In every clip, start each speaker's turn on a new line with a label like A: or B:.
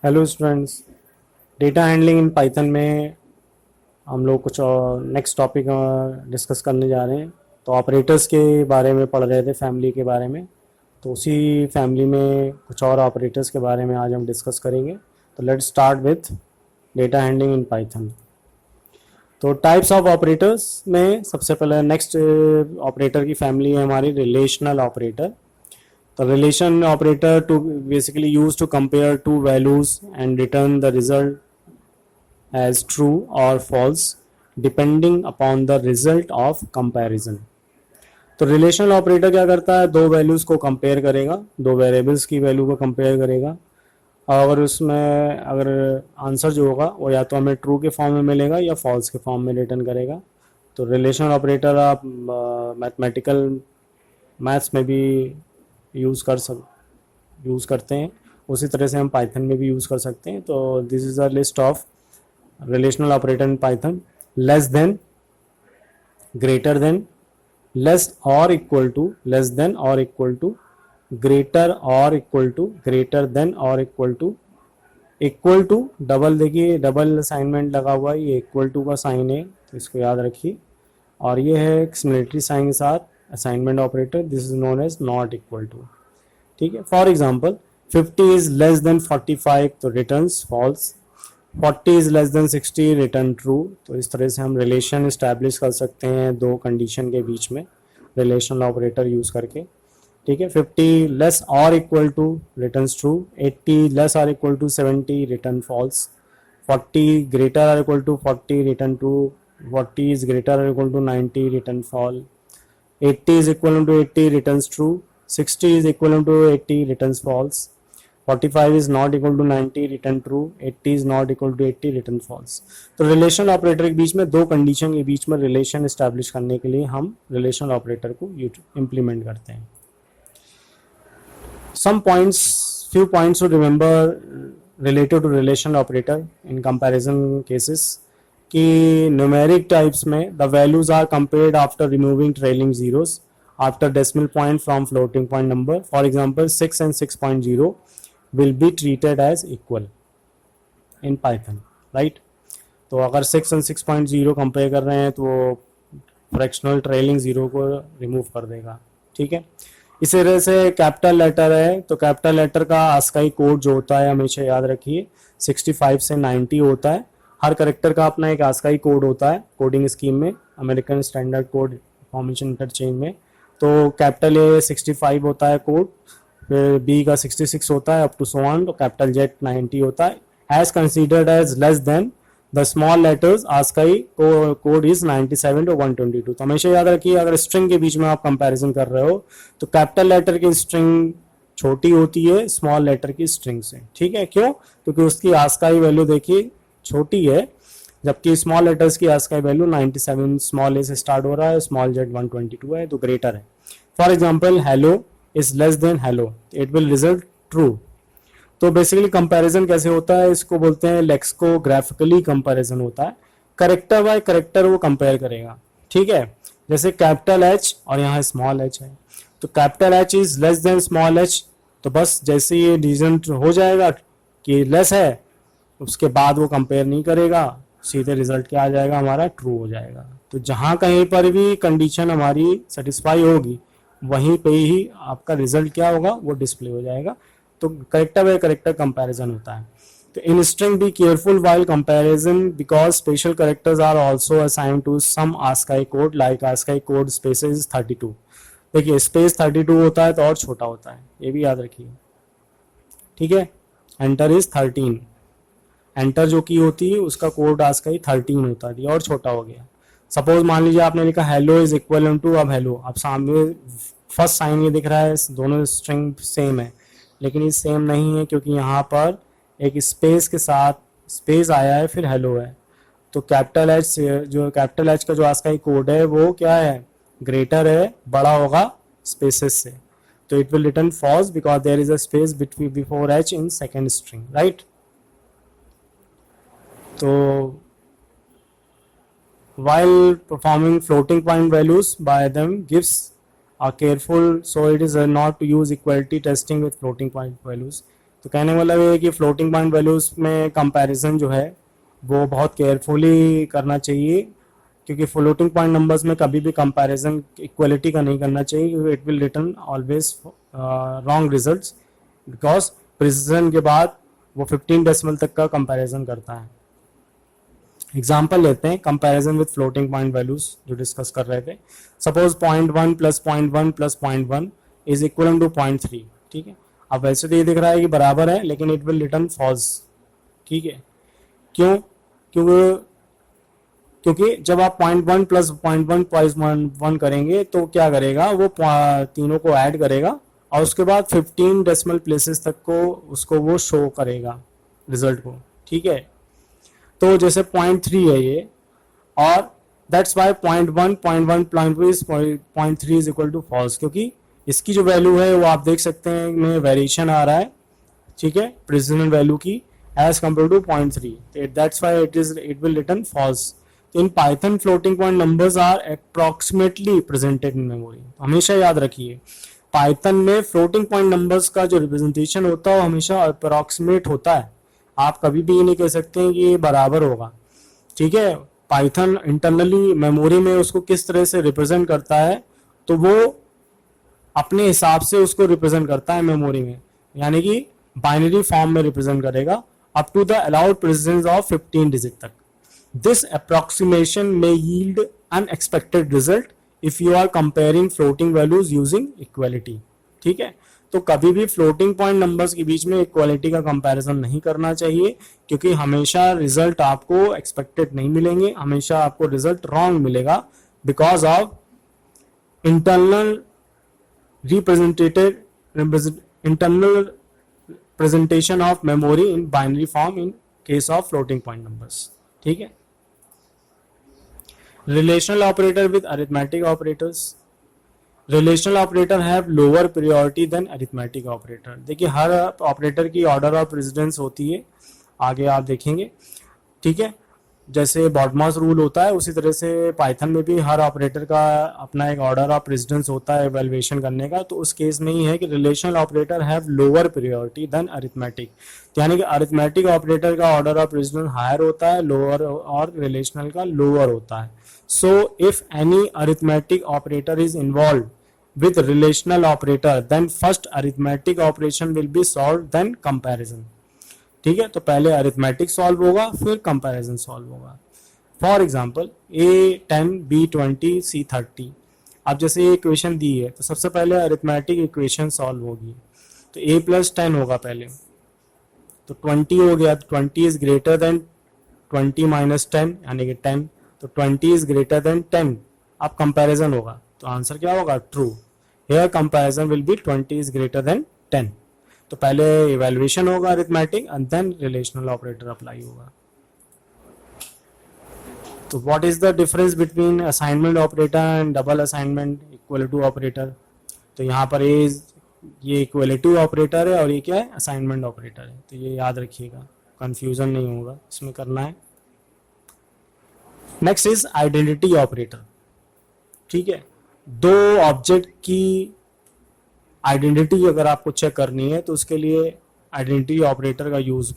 A: Hello students, data handling in Python में हम लोग कुछ और नेक्स्ट टॉपिक डिस्कस करने जा रहे हैं। तो ऑपरेटर्स के बारे में पढ़ रहे थे, फैमिली के बारे में। तो उसी फैमिली में कुछ और ऑपरेटर्स के बारे में आज हम डिस्कस करेंगे। तो let's start with data handling in Python. तो टाइप्स ऑफ ऑपरेटर्स में सबसे पहले नेक्स्ट ऑपरेटर की फैमिली है हमारी relational operator. The relation operator to basically used to compare two values and return the result as true or false depending upon the result of comparison. तो relational operator क्या करता है, दो values को compare करेगा, दो वेरिएबल्स की value को कंपेयर करेगा। और उसमें अगर आंसर जो होगा वो या तो हमें ट्रू के फॉर्म में मिलेगा या फॉल्स के फॉर्म में रिटर्न करेगा। तो रिलेशनल ऑपरेटर आप मैथमेटिकल मैथ्स में भी यूज़ करते हैं, उसी तरह से हम पाइथन में भी यूज़ कर सकते हैं। तो this is a list of relational operator in Python. Less than, greater than, less और इक्वल टू, लेस देन और इक्वल टू, ग्रेटर और इक्वल टू, ग्रेटर देन और इक्वल टू, डबल, देखिए डबल असाइनमेंट लगा हुआ है, ये इक्वल टू का साइन है तो इसको याद रखिए। और ये है एक्सक्लेमेटरी साइन के साथ assignment operator, this is known as not equal to. ठीक है, for example 50 is less than 45 तो returns false, 40 is less than 60 return true. तो इस तरह से हम रिलेशन इस्टेब्लिश कर सकते हैं दो कंडीशन के बीच में रिलेशनल ऑपरेटर यूज़ करके। ठीक है, 50 लेस और equal to returns true, 80 less और equal to 70 return false, 40 greater और equal to 40 return true, 40 is greater or equal to 90 return fall, 80 is equivalent to 80 returns true, 60 is equivalent to 80 returns false, 45 is not equal to 90 return true, 80 is not equal to 80 return false। तो relation operator के बीच में दो condition के बीच में relation establish करने के लिए हम रिलेशन ऑपरेटर को इम्प्लीमेंट करते हैं। few points to remember related to relation operator in comparison cases कि न्यूमेरिक टाइप्स में the values are compared after removing trailing zeros after decimal point from floating point number. For example 6 and 6.0 will be treated as equal in Python, right. तो अगर 6 and 6.0 compare कर रहे हैं तो वो fractional trailing zero को remove कर देगा। ठीक है, इसी तरह से कैपिटल लेटर है तो कैपिटल लेटर का आस्काई कोड जो होता है हमेशा याद रखिए 65 से 90 होता है। हर करेक्टर का अपना एक आस्काई कोड होता है कोडिंग स्कीम में, American standard code information interchange में। तो कैपिटल ए 65 होता है कोड, फिर बी का 66 होता है अप टू सो ऑन, तो कैपिटल जेड 90 होता है। As considered as less than the small letters ASCII code is 97 to 122। तो हमेशा याद रखिए अगर स्ट्रिंग के बीच में आप कंपैरिजन कर रहे हो तो कैपिटल लेटर की स्ट्रिंग छोटी होती है स्मॉल लेटर की स्ट्रिंग से। ठीक है, क्यों? क्योंकि उसकी आस्काई वैल्यू देखिए छोटी है, जबकि स्मॉल लेटर्स की आस्काई वैल्यू 97 स्मॉल ए से स्टार्ट हो रहा है, स्मॉल जेड 122 है, तो ग्रेटर है। For example hello is less then hello, it will result true. तो बेसिकली कंपैरिजन कैसे होता है, इसको बोलते हैं लेक्सिकोग्राफिकली कंपैरिजन होता है। करेक्टर बाय करेक्टर वो कंपेयर करेगा। ठीक है, जैसे कैपिटल एच और यहाँ स्मॉल एच है, तो capital H is less then small H, तो बस जैसे ये डिसीजन हो जाएगा कि लेस है उसके बाद वो कंपेयर नहीं करेगा, सीधे रिजल्ट क्या आ जाएगा हमारा, ट्रू हो जाएगा। तो जहाँ कहीं पर भी कंडीशन हमारी सेटिस्फाई होगी वहीं पे ही आपका रिजल्ट क्या होगा, वो डिस्प्ले हो जाएगा। तो करेक्टर बाय करेक्टर कंपैरिजन होता है। तो in string be careful while comparison because special characters are also assigned to some ASCII code like ASCII code spaces 32। देखिए स्पेस 32 होता है तो और छोटा होता है, ये भी याद रखिए। ठीक है, एंटर इज 13, एंटर जो की होती है उसका कोड आस्काई 13 होता है, और छोटा हो गया। सपोज मान लीजिए आपने लिखा हेलो इज इक्वल टू, अब हेलो, अब सामने फर्स्ट साइन ये दिख रहा है, दोनों स्ट्रिंग सेम है, लेकिन ये सेम नहीं है क्योंकि यहाँ पर एक स्पेस के साथ स्पेस आया है फिर हेलो है। तो कैपिटल एच जो कैपिटल एच का जो आस्काई कोड है वो क्या है, ग्रेटर है, बड़ा होगा स्पेसेस से। तो it will return false because there is a space before H in second string, right. तो while performing floating point values by them gives are careful, so it is not to use equality testing with floating point values। तो कहने का मतलब ये है कि floating point values में comparison जो है वो बहुत केयरफुली करना चाहिए, क्योंकि फ्लोटिंग पॉइंट नंबर्स में कभी भी कंपैरिजन इक्वलिटी का नहीं करना चाहिए, क्योंकि it will return always wrong results, because precision के बाद वो 15 डेसिमल तक का कंपैरिजन करता है। एग्जाम्पल लेते हैं comparison with floating point values जो डिस्कस कर रहे थे। Suppose 0.1 plus 0.1 plus 0.1 is equal to 0.3, ठीक है। अब वैसे तो ये दिख रहा है कि बराबर है, लेकिन इट विल रिटर्न फॉल्स, ठीक है। क्यों? क्योंकि क्योंकि जब आप 0.1 प्लस 0.1 करेंगे तो क्या करेगा, वो तीनों को ऐड करेगा और उसके बाद 15 डेसिमल प्लेसेस तक को उसको वो शो करेगा रिजल्ट को, ठीक है। तो जैसे 0.3 है ये, और that's why 0.1 0.3 is equal to false, क्योंकि इसकी जो वैल्यू है वो आप देख सकते हैं में वेरिएशन आ रहा है, ठीक है, प्रिसिजन वैल्यू की as compare to 0.3, that's why it will return false. In Python floating point numbers are approximately presented in memory. हमेशा याद रखिए पाइथन में फ्लोटिंग पॉइंट नंबर्स का जो रिप्रेजेंटेशन होता है वो हमेशा अप्रॉक्सीमेट होता है। आप कभी भी ये नहीं कह सकते हैं कि ये बराबर होगा, ठीक है। पाइथन इंटरनली मेमोरी में उसको किस तरह से रिप्रेजेंट करता है, तो वो अपने हिसाब से उसको रिप्रेजेंट करता है मेमोरी में, यानी कि बाइनरी फॉर्म में रिप्रेजेंट करेगा up to the allowed precedence of 15 digit तक। This approximation may yield unexpected result if you are comparing floating values using equality, ठीक है। तो कभी भी फ्लोटिंग पॉइंट नंबर्स के बीच में इक्वालिटी का कंपैरिजन नहीं करना चाहिए, क्योंकि हमेशा रिजल्ट आपको एक्सपेक्टेड नहीं मिलेंगे, हमेशा आपको रिजल्ट रॉन्ग मिलेगा because of internal internal presentation of memory in binary form in case of floating point numbers, ठीक है। Relational operator with arithmetic operators. Relational operator have lower priority than arithmetic operator. देखिए हर operator की order of precedence होती है, आगे आप देखेंगे, ठीक है। जैसे बॉडमास रूल होता है उसी तरह से पाइथन में भी हर ऑपरेटर का अपना एक ऑर्डर ऑफ प्रेसिडेंस होता है इवैल्यूएशन करने का। तो उस केस में ही है कि relational operator have lower priority than arithmetic, यानी कि अरिथमेटिक ऑपरेटर का ऑर्डर ऑफ प्रेसिडेंस हायर होता है लोअर, और रिलेशनल का लोअर होता है। So if any arithmetic operator is involved with relational operator, then first arithmetic operation will be solved, then comparison, ठीक है। तो पहले अरिथमेटिक सॉल्व होगा फिर कंपैरिजन सॉल्व होगा। For example A10 B20 C30, अब जैसे ये इक्वेशन दी है तो सबसे पहले अरिथमेटिक इक्वेशन सॉल्व होगी, तो A+10 होगा पहले, तो 20 हो गया, 20 इज ग्रेटर देन 20 माइनस 10 यानी कि 10, तो 20 इज ग्रेटर देन 10। अब कंपैरिजन होगा तो आंसर क्या होगा, true. Here comparison will be 20 is greater than 10। तो पहले इवैल्यूएशन होगा arithmetic and then relational operator apply होगा। तो what is the difference between assignment operator and double assignment equality operator. तो यहाँ पर ये इक्वलिटी ऑपरेटर है और ये क्या है, असाइनमेंट ऑपरेटर है। तो ये याद रखिएगा, कंफ्यूजन नहीं होगा इसमें करना है। नेक्स्ट इज आइडेंटिटी ऑपरेटर, ठीक है। दो ऑब्जेक्ट की आइडेंटिटी अगर आपको चेक करनी है तो उसके लिए आइडेंटिटी ऑपरेटर का यूज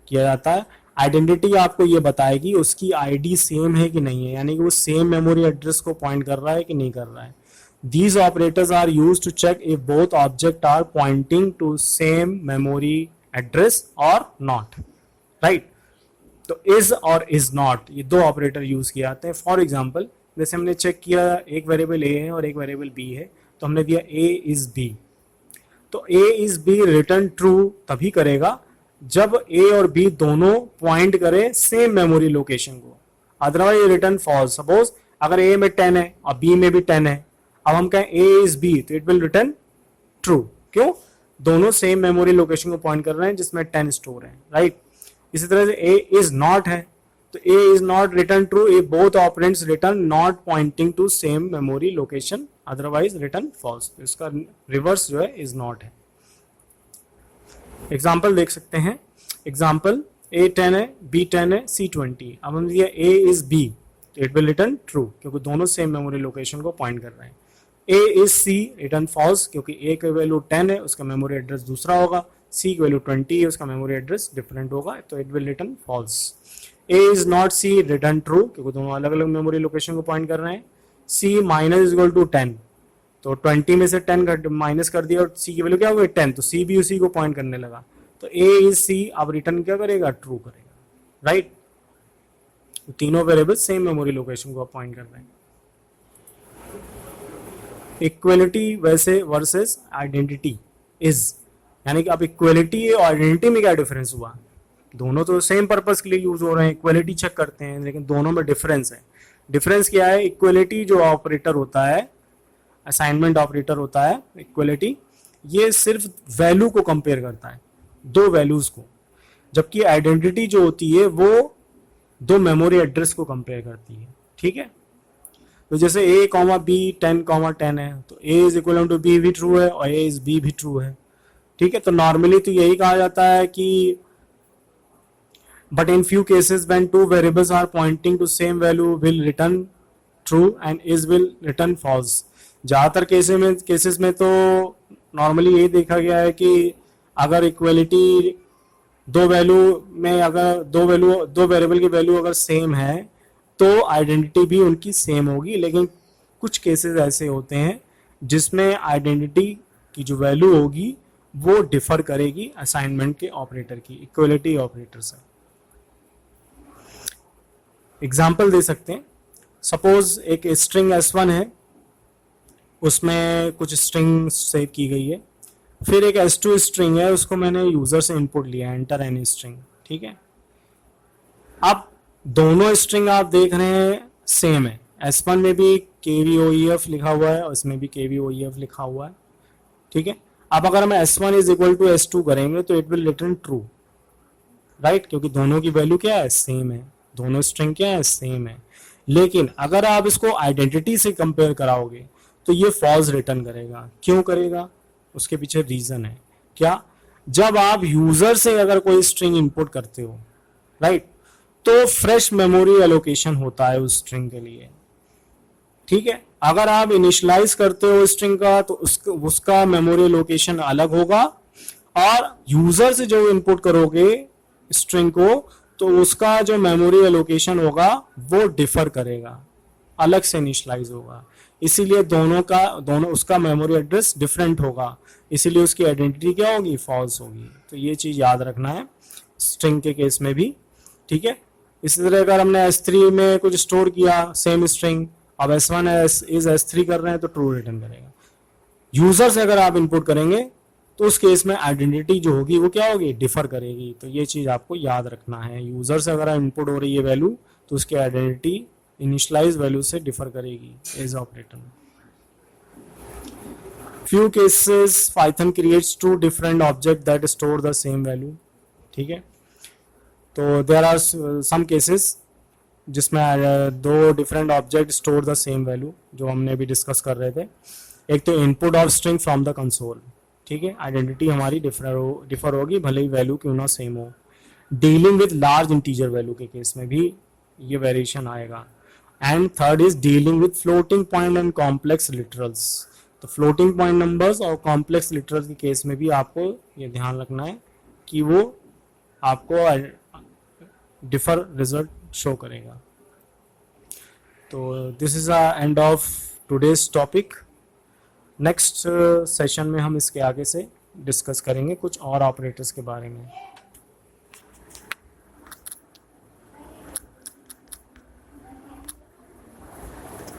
A: किया जाता है। आइडेंटिटी आपको ये बताएगी उसकी आईडी सेम है कि नहीं है, यानी कि वो सेम मेमोरी एड्रेस को पॉइंट कर रहा है कि नहीं कर रहा है। These operators are used to check if both objects are pointing to same memory address or not, right? तो is और is not ये दो ऑपरेटर यूज किए जाते हैं। फॉर एग्जाम्पल जैसे हमने चेक किया एक वेरिएबल a है और एक वेरिएबल b है, तो हमने दिया a is b, तो a is b return true तभी करेगा जब a और b दोनों पॉइंट करे सेम मेमोरी लोकेशन को, अदरवाइज रिटर्न फॉल्स। सपोज अगर a में 10 है और b में भी 10 है, अब हम कहें a is b तो इट विल रिटर्न ट्रू। क्यों? दोनों सेम मेमोरी लोकेशन को पॉइंट कर रहे हैं जिसमें 10 स्टोर है, राइट। इसी तरह से a is not है तो a is not return true if both operands return not pointing to same memory location, otherwise return false। तो इसका रिवर्स जो है is not है। एग्जाम्पल देख सकते हैं, एग्जाम्पल A10 है B10 है C20, अब हम दिया a is b तो इट विल रिटर्न ट्रू क्योंकि दोनों सेम मेमोरी लोकेशन को पॉइंट कर रहे हैं। a is c return false क्योंकि a का वैल्यू 10 है, उसका मेमोरी एड्रेस दूसरा होगा, सी की वैल्यू 20 है, उसका मेमोरी एड्रेस डिफरेंट होगा, तो it will return false. A is not C return true, क्योंकि दोनों अलग अलग मेमोरी लोकेशन को पॉइंट कर रहे हैं। सी माइनस इज इक्वल टू 10, तो 20 में से 10 माइनस कर दिया और सी की वैल्यू क्या हो गई 10, तो सी भी उसी को पॉइंट करने लगा, तो ए इज सी अब रिटर्न क्या करेगा, ट्रू करेगा, राइट। तो तीनों वेरिएबल सेम मेमोरी लोकेशन को पॉइंट कर रहे हैं। इक्वलिटी वैसे वर्सेस आइडेंटिटी इज, यानी कि अब इक्वलिटी और आइडेंटिटी में क्या डिफरेंस हुआ, दोनों तो सेम पर्पस के लिए यूज हो रहे हैं, इक्वलिटी चेक करते हैं, लेकिन दोनों में डिफरेंस है। डिफरेंस क्या है, इक्वलिटी जो ऑपरेटर होता है, असाइनमेंट ऑपरेटर होता है इक्वलिटी, ये सिर्फ वैल्यू को कंपेयर करता है, दो वैल्यूज को, जबकि आइडेंटिटी जो होती है वो दो मेमोरी एड्रेस को कंपेयर करती है, ठीक है। तो जैसे a कॉमा बी 10 कॉमा 10 है, तो a is equal to b भी ट्रू है और a इज b भी ट्रू है, ठीक है। तो नॉर्मली तो यही कहा जाता है कि but in few cases when two variables are pointing to same value will return true and is will return false. ज़्यादातर केसेस में तो नॉर्मली यही देखा गया है कि अगर इक्वलिटी दो वैल्यू में, अगर दो वेरिएबल की वैल्यू अगर सेम है तो आइडेंटिटी भी उनकी सेम होगी, लेकिन कुछ केसेस ऐसे होते हैं जिसमें आइडेंटिटी की जो वैल्यू होगी वो डिफर करेगी असाइनमेंट के ऑपरेटर की, इक्वलिटी ऑपरेटर से। एग्जाम्पल दे सकते हैं, सपोज एक स्ट्रिंग S1 है, उसमें कुछ स्ट्रिंग सेव की गई है, फिर एक S2 स्ट्रिंग है, उसको मैंने यूजर से इनपुट लिया, एंटर एनी स्ट्रिंग, ठीक है। अब दोनों स्ट्रिंग आप देख रहे हैं सेम है, S1 में भी KVOEF लिखा हुआ है और इसमें भी KVOEF लिखा हुआ है, ठीक है। अब अगर हम S1 is equal to S2 करेंगे तो it will return true, right, क्योंकि दोनों की वैल्यू क्या है, सेम है, दोनों स्ट्रिंग क्या है, सेम है। लेकिन अगर आप इसको आइडेंटिटी से कंपेयर कराओगे तो ये फॉल्स रिटर्न करेगा। क्यों करेगा, उसके पीछे रीजन है क्या, जब आप यूजर से अगर कोई स्ट्रिंग इंपुट करते हो, राइट, तो फ्रेश मेमोरी एलोकेशन होता है उस स्ट्रिंग के लिए, ठीक है। अगर आप इनिशियलाइज करते हो स्ट्रिंग का तो उसका मेमोरी लोकेशन अलग होगा, और यूजर से जो इनपुट करोगे स्ट्रिंग को तो उसका जो मेमोरी एलोकेशन होगा वो डिफर करेगा, अलग से इनिशियलाइज होगा, इसीलिए दोनों उसका मेमोरी एड्रेस डिफरेंट होगा, इसीलिए उसकी आइडेंटिटी क्या होगी, फॉल्स होगी। तो ये चीज याद रखना है स्ट्रिंग के केस में भी, ठीक है। इसी तरह अगर हमने S3 में कुछ स्टोर किया सेम स्ट्रिंग, अब S1 इज S3 कर रहे हैं तो ट्रू रिटर्न करेगा। यूजर से अगर आप इनपुट करेंगे तो उस केस में आइडेंटिटी जो होगी वो क्या होगी, डिफर करेगी। तो ये चीज आपको याद रखना है, यूजर से अगर इनपुट हो रही है वैल्यू तो उसकी आइडेंटिटी इनिशियलाइज वैल्यू से डिफर करेगी एज ऑपरेटर में। Few cases Python creates to different object that store the same value, ठीक है। तो देयर आर सम केसेस जिसमें दो different object store the same value, जो हमने भी डिस्कस कर रहे थे। एक तो input of string from the console, ठीक है, आइडेंटिटी हमारी डिफर होगी भले ही वैल्यू क्यों ना सेम हो। Dealing with large integer value के केस में भी ये वेरिएशन आएगा। And third is dealing with floating point and complex literals. तो फ्लोटिंग पॉइंट नंबर्स और कॉम्प्लेक्स लिटरल्स के केस में भी आपको ये ध्यान रखना है कि वो आपको डिफर रिजल्ट शो करेगा। तो this is the end of today's topic. Next session में हम इसके आगे से डिस्कस करेंगे कुछ और ऑपरेटर्स के बारे में।